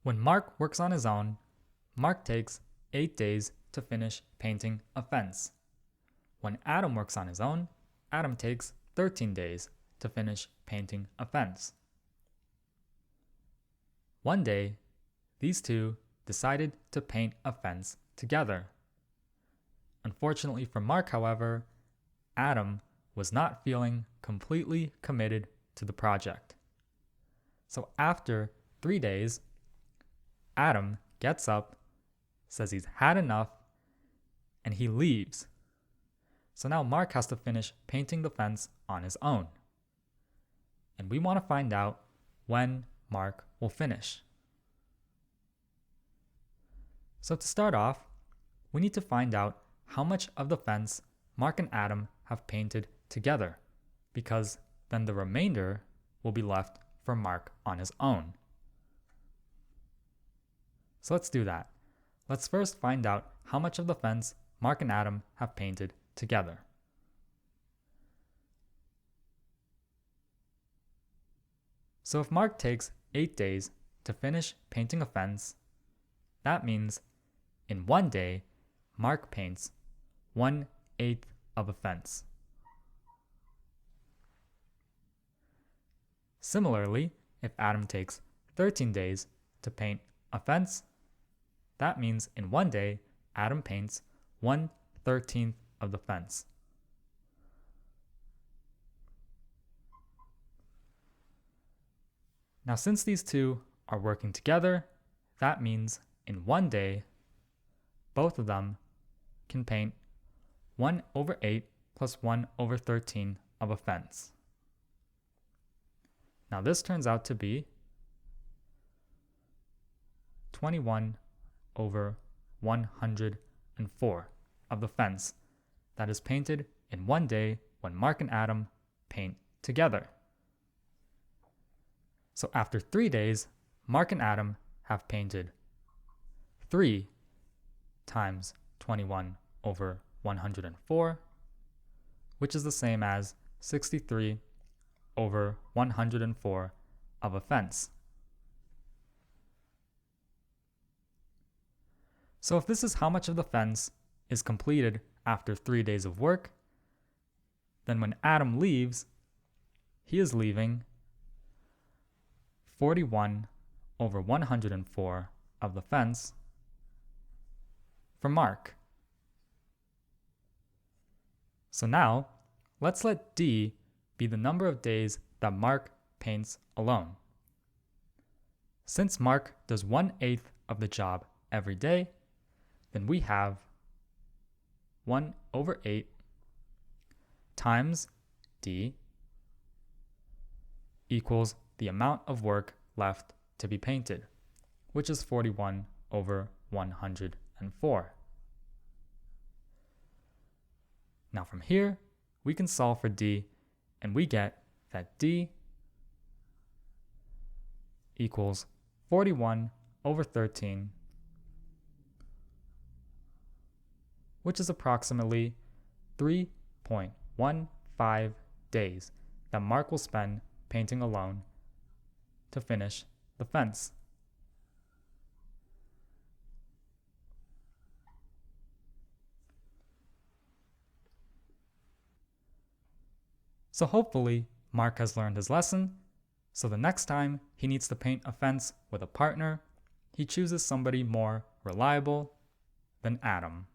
When Mark works on his own, Mark takes 8 days to finish painting a fence. When Adam works on his own, Adam takes 13 days to finish painting a fence. One day, these two decided to paint a fence together. Unfortunately for Mark, however, Adam was not feeling completely committed to the project. So after 3 days, Adam gets up, says he's had enough, and he leaves. So now Mark has to finish painting the fence on his own. And we want to find out when Mark will finish. So to start off, we need to find out how much of the fence Mark and Adam have painted together, because then the remainder will be left for Mark on his own. So let's do that. Let's first find out how much of the fence Mark and Adam have painted together. So if Mark takes 8 days to finish painting a fence, that means in 1 day, Mark paints 1/8 of a fence. Similarly, if Adam takes 13 days to paint a fence, that means in 1 day, Adam paints 1/13 of the fence. Now, since these two are working together, that means in 1 day, both of them can paint 1/8 plus 1/13 of a fence. Now this turns out to be 21/104 of the fence that is painted in 1 day when Mark and Adam paint together. So after 3 days, Mark and Adam have painted 3 times 21/104, which is the same as 63/104 of a fence. So if this is how much of the fence is completed after 3 days of work, then when Adam leaves, he is leaving 41/104 of the fence for Mark. So now, let's let D be the number of days that Mark paints alone. Since Mark does 1/8 of the job every day, then we have 1/8 times D equals the amount of work left to be painted, which is 41/104. Now from here, we can solve for D, and we get that D equals 41/13, which is approximately 3.15 days that Mark will spend painting alone to finish the fence. So hopefully, Mark has learned his lesson, so the next time he needs to paint a fence with a partner, he chooses somebody more reliable than Adam.